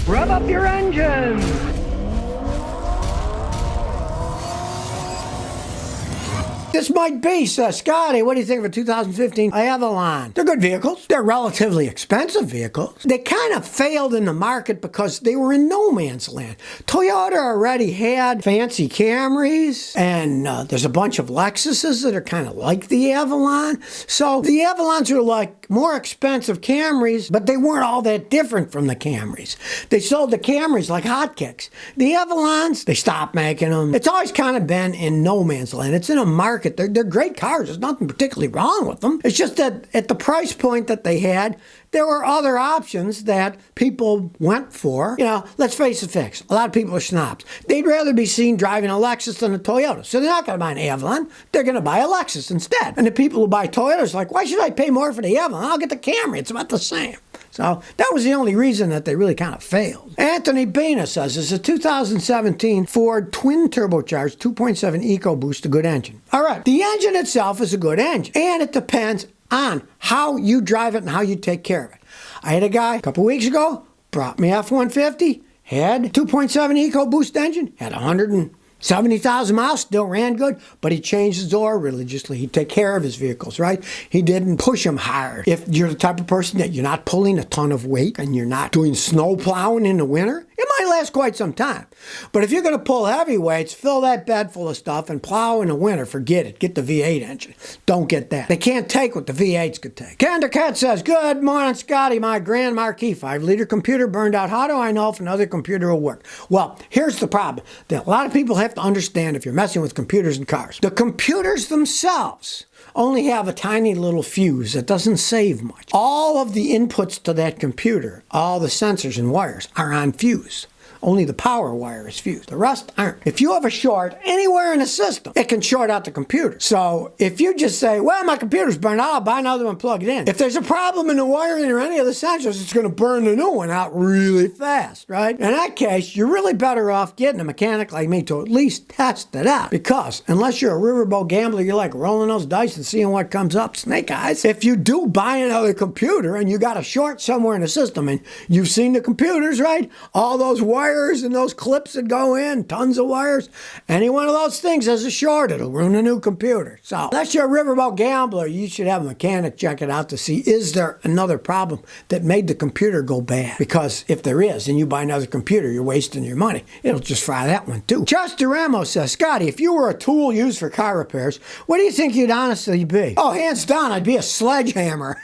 Rev up your engines! This might be, Scotty, what do you think of a 2015 Avalon? They're good vehicles. They're relatively expensive vehicles. They kind of failed in the market because they were in no man's land. Toyota already had fancy Camrys, and there's a bunch of Lexuses that are kind of like the Avalon. So the Avalons are like more expensive Camrys, but they weren't all that different from the Camrys. They sold the Camrys like hotcakes. The Avalons, they stopped making them. It's always kind of been in no man's land. It's in a market. They're great cars. There's nothing particularly wrong with them. It's just that at the price point that they had, there were other options that people went for. You know, let's face the facts. A lot of people are snobs. They'd rather be seen driving a Lexus than a Toyota. So they're not going to buy an Avalon. They're going to buy a Lexus instead. And the people who buy Toyotas are like, why should I pay more for the Avalon? I'll get the Camry. It's about the same. So that was the only reason that they really kind of failed. Anthony Bena says, is a 2017 Ford twin turbocharged 2.7 EcoBoost a good engine? All right, the engine itself is a good engine, and it depends on how you drive it and how you take care of it. I had a guy a couple weeks ago, brought me F-150, had 2.7 EcoBoost engine, had 170,000 miles, still ran good, but he changed his oil religiously. He'd take care of his vehicles, right? He didn't push them hard. If you're the type of person that you're not pulling a ton of weight and you're not doing snow plowing in the winter, it might last quite some time. But if you're going to pull heavy weights, fill that bed full of stuff and plow in the winter, forget it. Get the V8 engine. Don't get that. They can't take what the V8s could take. Gander Cat says, good morning, Scotty. My Grand Marquis 5-liter computer burned out. How do I know if another computer will work? Well, here's the problem that a lot of people have to understand if you're messing with computers and cars. The computers themselves only have a tiny little fuse that doesn't save much. All of the inputs to that computer, all the sensors and wires are on fuse. Only the power wire is fused. The rest aren't. If you have a short anywhere in the system, it can short out the computer. So if you just say, well, my computer's burned out, I'll buy another one and plug it in. If there's a problem in the wiring or any of the sensors, it's going to burn the new one out really fast, right? In that case, you're really better off getting a mechanic like me to at least test it out. Because unless you're a riverboat gambler, you like rolling those dice and seeing what comes up, snake eyes. If you do buy another computer and you got a short somewhere in the system, and you've seen the computers, right? All those wires and those clips that go in, tons of wires. Any one of those things has a short, it'll ruin a new computer. So unless you're a riverboat gambler, you should have a mechanic check it out to see, is there another problem that made the computer go bad? Because if there is, and you buy another computer, you're wasting your money. It'll just fry that one too. Chester Ramos says, Scotty, if you were a tool used for car repairs, what do you think you'd honestly be? Oh, hands down, I'd be a sledgehammer.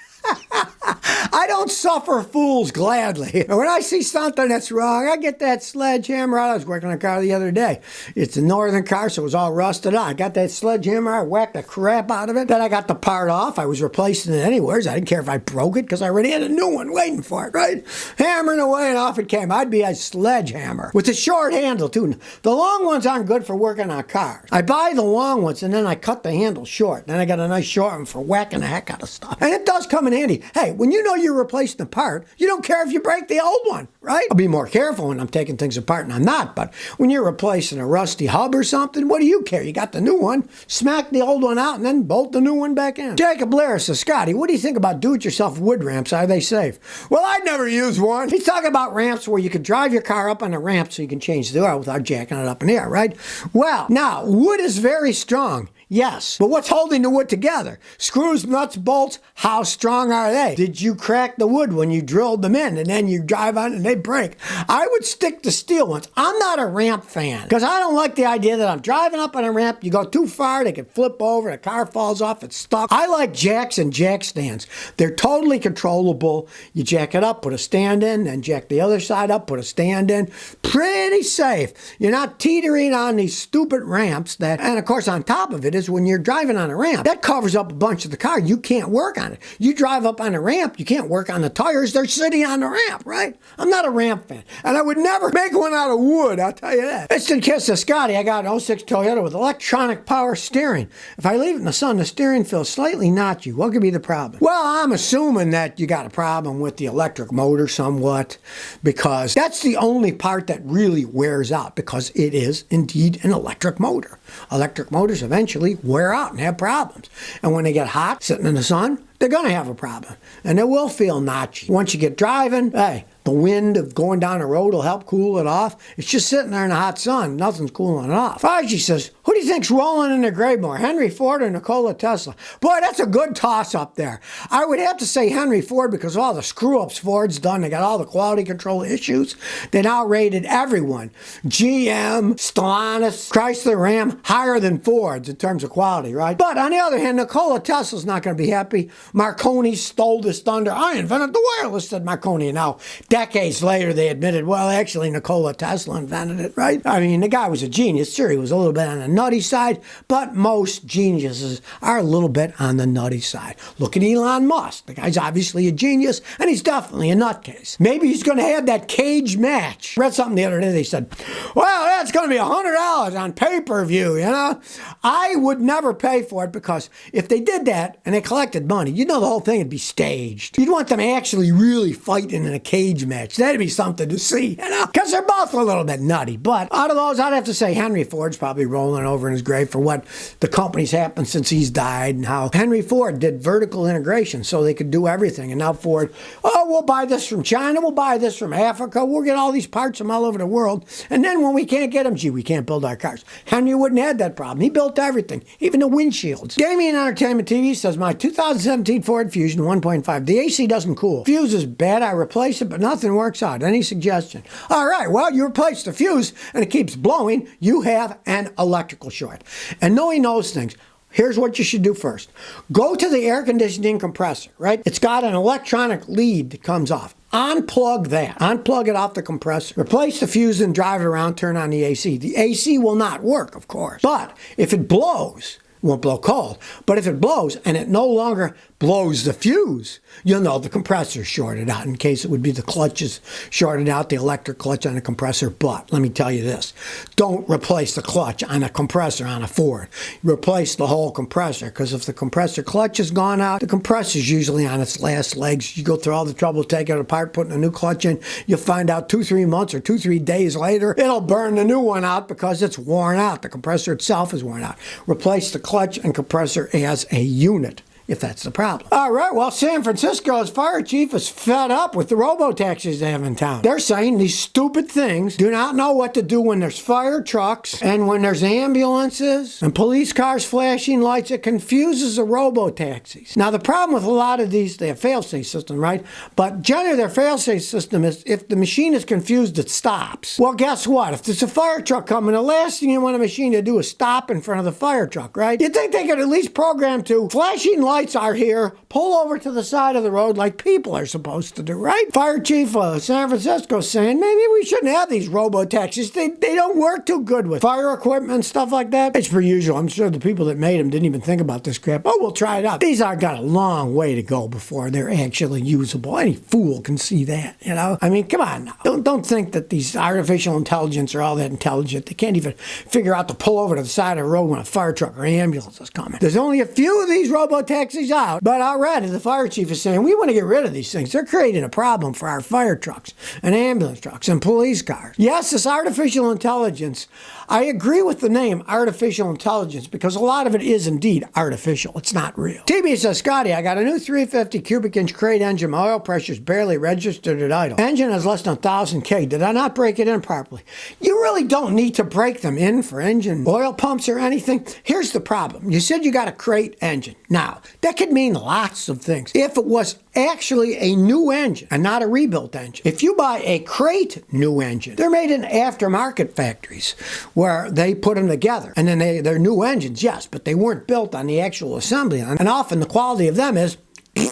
I don't suffer fools gladly. When I see something that's wrong, I get that sledgehammer out. I was working on a car the other day. It's a northern car, so it was all rusted out. I got that sledgehammer. I whacked the crap out of it. Then I got the part off. I was replacing it anyways. I didn't care if I broke it because I already had a new one waiting for it, right? Hammering away and off it came. I'd be a sledgehammer with a short handle, too. The long ones aren't good for working on cars. I buy the long ones, and then I cut the handle short. Then I got a nice short one for whacking the heck out of stuff. And it does come in handy. Hey, when you know you're replacing a part, you don't care if you break the old one, right? I'll be more careful when I'm taking things apart, and I'm not, but when you're replacing a rusty hub or something, what do you care? You got the new one, smack the old one out, and then bolt the new one back in. Jacob Blair says, Scotty, what do you think about do-it-yourself wood ramps? Are they safe? Well, I'd never use one. He's talking about ramps where you could drive your car up on a ramp so you can change the oil without jacking it up in the air, right? Well, now, wood is very strong. Yes, but what's holding the wood together? Screws, nuts, bolts, how strong are they? Did you crack the wood when you drilled them in and then you drive on and they break? I would stick to steel ones. I'm not a ramp fan because I don't like the idea that I'm driving up on a ramp, you go too far, they can flip over, the car falls off, it's stuck. I like jacks and jack stands. They're totally controllable. You jack it up, put a stand in, then jack the other side up, put a stand in. Pretty safe. You're not teetering on these stupid ramps that, and of course on top of it, is when you're driving on a ramp, that covers up a bunch of the car. You can't work on it. You drive up on a ramp, you can't work on the tires. They're sitting on the ramp, right? I'm not a ramp fan. And I would never make one out of wood, I'll tell you that. Instant kiss of Scotty. I got an '06 Toyota with electronic power steering. If I leave it in the sun, the steering feels slightly notchy. What could be the problem? Well, I'm assuming that you got a problem with the electric motor somewhat, because that's the only part that really wears out, because it is indeed an electric motor. Electric motors eventually wear out and have problems. And when they get hot, sitting in the sun, they're going to have a problem. And it will feel notchy. Once you get driving, hey, The wind of going down the road will help cool it off. It's just sitting there in the hot sun. Nothing's cooling it off. Fauci says, who do you think's rolling in the grave more, Henry Ford or Nikola Tesla? Boy, that's a good toss up there. I would have to say Henry Ford because of all the screw-ups Ford's done. They got all the quality control issues. They now rated everyone, GM, Stellantis, Chrysler, Ram, higher than Ford's in terms of quality, right? But on the other hand, Nikola Tesla's not going to be happy. Marconi stole this thunder. I invented the wireless, said Marconi. Now, decades later, they admitted, well, actually, Nikola Tesla invented it, right? I mean, the guy was a genius. Sure, he was a little bit on the nutty side, but most geniuses are a little bit on the nutty side. Look at Elon Musk. The guy's obviously a genius, and he's definitely a nutcase. Maybe he's going to have that cage match. I read something the other day. They said, well, that's going to be $100 on pay-per-view, you know? I would never pay for it because if they did that and they collected money, you'd know the whole thing would be staged. You'd want them actually really fighting in a cage match. That'd be something to see, you know? Because they're both a little bit nutty. But out of those, I'd have to say Henry Ford's probably rolling over in his grave for what the company's happened since he's died and how Henry Ford did vertical integration so they could do everything. And now Ford, oh, we'll buy this from China, we'll buy this from Africa, we'll get all these parts from all over the world. And then when we can't get them, gee, we can't build our cars. Henry wouldn't have that problem. He built everything, even the windshields. Gaming Entertainment TV says my 2017 Ford Fusion 1.5, the AC doesn't cool. Fuse is bad, I replace it, but nothing works out. Any suggestion? All right, well, you replace the fuse and it keeps blowing, you have an electrical short. And knowing those things, here's what you should do first. Go to the air conditioning compressor, right? It's got an electronic lead that comes off. Unplug that. Unplug it off the compressor. Replace the fuse and drive it around, turn on the AC. The AC will not work, of course. But if it blows, it won't blow cold, but if it blows and it no longer blows the fuse, you'll know the compressor's shorted out. In case it would be the clutches shorted out, the electric clutch on the compressor. But let me tell you this, don't replace the clutch on a compressor on a Ford. Replace the whole compressor, because if the compressor clutch has gone out, the compressor's usually on its last legs. You go through all the trouble taking it apart, putting a new clutch in, you'll find out 2-3 months or 2-3 days later, it'll burn the new one out because it's worn out. The compressor itself is worn out. Replace the clutch and compressor as a unit, if that's the problem. All right, well, San Francisco's fire chief is fed up with the Robo Taxis they have in town. They're saying these stupid things do not know what to do when there's fire trucks and when there's ambulances and police cars flashing lights. It confuses the Robo Taxis. Now, the problem with a lot of these, they have fail-safe system, right? But generally, their fail-safe system is if the machine is confused, it stops. Well, guess what? If there's a fire truck coming, the last thing you want a machine to do is stop in front of the fire truck, right? You'd think they could at least program to flashing lights are here, pull over to the side of the road like people are supposed to do, right? Fire chief of San Francisco saying maybe we shouldn't have these robo taxis. They don't work too good with fire equipment and stuff like that. It's per usual. I'm sure the people that made them didn't even think about this crap. Oh, we'll try it out. These are got a long way to go before they're actually usable. Any fool can see that, you know? I mean, come on now. Don't think that these artificial intelligence are all that intelligent. They can't even figure out to pull over to the side of the road when a fire truck or ambulance is coming. There's only a few of these robo taxis out, but already the fire chief is saying we want to get rid of these things. They're creating a problem for our fire trucks and ambulance trucks and police cars. Yes, this artificial intelligence, I agree with the name artificial intelligence because a lot of it is indeed artificial. It's not real. TB says, Scotty, I got a new 350 cubic inch crate engine. My oil pressure's barely registered at idle. Engine has less than 1,000 K. Did I not break it in properly? You really don't need to break them in for engine oil pumps or anything. Here's the problem. You said you got a crate engine. Now, that could mean lots of things. If it was actually a new engine and not a rebuilt engine. If you buy a crate new engine, they're made in aftermarket factories where they put them together. And then they're new engines, yes, but they weren't built on the actual assembly line. And often the quality of them is,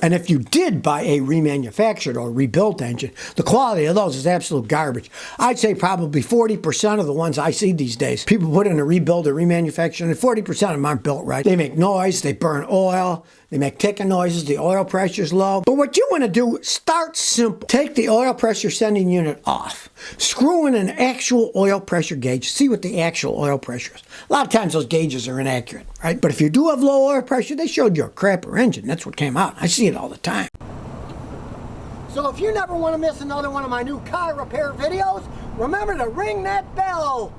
and if you did buy a remanufactured or rebuilt engine, the quality of those is absolute garbage. I'd say probably 40% of the ones I see these days, people put in a rebuild or remanufactured, and 40% of them aren't built right. They make noise, they burn oil, they make ticking noises, the oil pressure's low. But what you want to do, start simple. Take the oil pressure sending unit off. Screw in an actual oil pressure gauge. See what the actual oil pressure is. A lot of times those gauges are inaccurate, right? But if you do have low oil pressure, they showed you a crapper engine. That's what came out. I see it all the time. So if you never want to miss another one of my new car repair videos, remember to ring that bell.